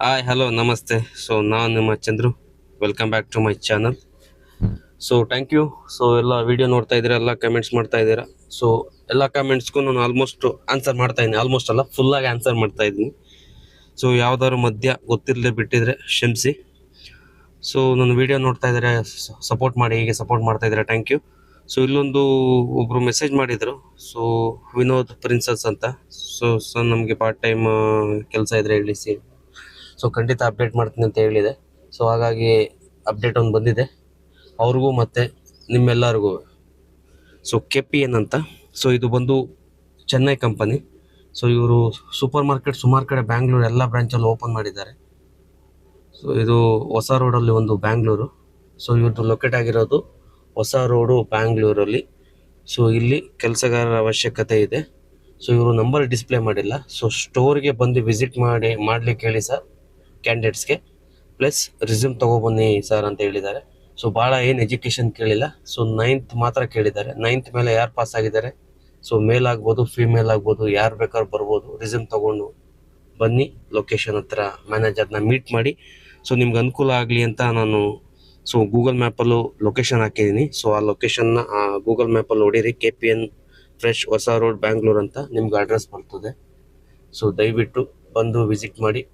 Hi hello ನಮಸ್ತೆ. So ನಾನು ನಿಮ್ಮ Chandru. Welcome back to my channel. So thank you. So ಎಲ್ಲ ವಿಡಿಯೋ ನೋಡ್ತಾ ಇದ್ದೀರಾ, ಎಲ್ಲ ಕಮೆಂಟ್ಸ್ ಮಾಡ್ತಾ ಇದ್ದೀರಾ. ಸೊ ಎಲ್ಲ ಕಮೆಂಟ್ಸ್ಗೂ ನಾನು ಆಲ್ಮೋಸ್ಟ್ ಆನ್ಸರ್ ಮಾಡ್ತಾ ಇದ್ದೀನಿ. ಆಲ್ಮೋಸ್ಟ್ ಅಲ್ಲ, ಫುಲ್ಲಾಗಿ ಆನ್ಸರ್ ಮಾಡ್ತಾ ಇದ್ದೀನಿ. ಸೊ ಯಾವ್ದಾದ್ರು ಮಧ್ಯ ಗೊತ್ತಿರಲಿ ಬಿಟ್ಟಿದ್ರೆ ಕ್ಷಮಿಸಿ. ಸೊ ನನ್ನ ವಿಡಿಯೋ ನೋಡ್ತಾ ಇದ್ದಾರೆ, ಸಪೋರ್ಟ್ ಮಾಡಿ, ಹೀಗೆ ಸಪೋರ್ಟ್ ಮಾಡ್ತಾ ಇದ್ದೀರಾ, ಥ್ಯಾಂಕ್ ಯು. ಸೊ ಇಲ್ಲೊಂದು ಒಬ್ಬರು ಮೆಸೇಜ್ ಮಾಡಿದರು. ಸೊ ವಿನೋದ್ ಪ್ರಿನ್ಸಸ್ ಅಂತ. ಸೊ ನಮಗೆ ಪಾರ್ಟ್ ಟೈಮ್ ಕೆಲಸ ಇದ್ರೆ ಹೇಳಿ ಸಿ. ಸೊ ಖಂಡಿತ ಅಪ್ಡೇಟ್ ಮಾಡ್ತೀನಿ ಅಂತ ಹೇಳಿದೆ. ಸೊ ಹಾಗಾಗಿ ಅಪ್ಡೇಟ್ ಒಂದು ಬಂದಿದೆ ಅವ್ರಿಗೂ ಮತ್ತು ನಿಮ್ಮೆಲ್ಲರಿಗೂ. ಸೊ KPN ಅಂತ. ಸೊ ಇದು ಬಂದು ಚೆನ್ನೈ ಕಂಪನಿ. ಸೊ ಇವರು ಸೂಪರ್ ಮಾರ್ಕೆಟ್ ಸುಮಾರು ಕಡೆ ಬ್ಯಾಂಗ್ಳೂರು ಎಲ್ಲ ಬ್ರಾಂಚಲ್ಲಿ ಓಪನ್ ಮಾಡಿದ್ದಾರೆ. ಸೊ ಇದು ಹೊಸ ರೋಡಲ್ಲಿ ಒಂದು ಬ್ಯಾಂಗ್ಳೂರು. ಸೊ ಇವ್ರದ್ದು ಲೊಕೇಟ್ ಆಗಿರೋದು ಹೊಸ ರೋಡು ಬ್ಯಾಂಗ್ಳೂರಲ್ಲಿ. ಸೊ ಇಲ್ಲಿ ಕೆಲಸಗಾರರ ಅವಶ್ಯಕತೆ ಇದೆ. ಸೊ ಇವರು ನಂಬರ್ ಡಿಸ್ಪ್ಲೇ ಮಾಡಿಲ್ಲ. ಸೊ ಸ್ಟೋರ್ಗೆ ಬಂದು ವಿಸಿಟ್ ಮಾಡಲಿಕ್ಕೆ ಹೇಳಿ ಸರ್ ಕ್ಯಾಂಡಿಡೇಟ್ಸ್ಗೆ, ಪ್ಲಸ್ ರಿಸ್ಯೂಮ್ ತೊಗೊಬನ್ನಿ ಸರ್ ಅಂತ ಹೇಳಿದ್ದಾರೆ. ಸೊ ಭಾಳ ಏನು ಎಜುಕೇಷನ್ ಕೇಳಿಲ್ಲ. ಸೊ 9th ಮಾತ್ರ ಕೇಳಿದ್ದಾರೆ. 9th ಮೇಲೆ ಯಾರು ಪಾಸ್ ಆಗಿದ್ದಾರೆ, ಸೊ ಮೇಲ್ ಆಗ್ಬೋದು, ಫೀಮೇಲ್ ಆಗ್ಬೋದು, ಯಾರು ಬೇಕಾದ್ರೂ ಬರ್ಬೋದು. ರಿಸ್ಯೂಮ್ ತೊಗೊಂಡು ಬನ್ನಿ, ಲೊಕೇಶನ್ ಹತ್ರ ಮ್ಯಾನೇಜರ್ನ ಮೀಟ್ ಮಾಡಿ. ಸೊ ನಿಮ್ಗೆ ಅನುಕೂಲ ಆಗಲಿ ಅಂತ ನಾನು ಗೂಗಲ್ ಮ್ಯಾಪಲ್ಲೂ ಲೊಕೇಶನ್ ಹಾಕಿದ್ದೀನಿ. ಸೊ ಆ ಲೊಕೇಶನ್ನ ಗೂಗಲ್ ಮ್ಯಾಪಲ್ಲಿ ಹೊಡೀರಿ, KPN ಫ್ರೆಶ್ ಹೊಸ ರೋಡ್ ಬ್ಯಾಂಗ್ಳೂರ್ ಅಂತ ನಿಮ್ಗೆ ಅಡ್ರೆಸ್ ಬರ್ತದೆ. ಸೊ ದಯವಿಟ್ಟು ಬಂದು ವಿಸಿಟ್ ಮಾಡಿ.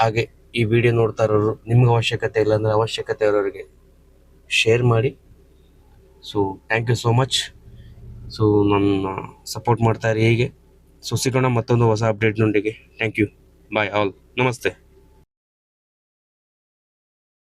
ಹಾಗೆ ಈ ವಿಡಿಯೋ ನೋಡ್ತಾ ಇರೋರು, ನಿಮ್ಗೆ ಅವಶ್ಯಕತೆ ಇಲ್ಲ ಅಂದರೆ ಅವಶ್ಯಕತೆ ಇರೋರಿಗೆ ಶೇರ್ ಮಾಡಿ. So thank you so much. So ನನ್ನ ಸಪೋರ್ಟ್ ಮಾಡ್ತಾ ಇರಿ ಹೀಗೆ. ಸೊ ಸಿಗೋಣ ಮತ್ತೊಂದು ಹೊಸ ಅಪ್ಡೇಟ್ನೊಂದಿಗೆ. Thank you. Bye all. ನಮಸ್ತೆ.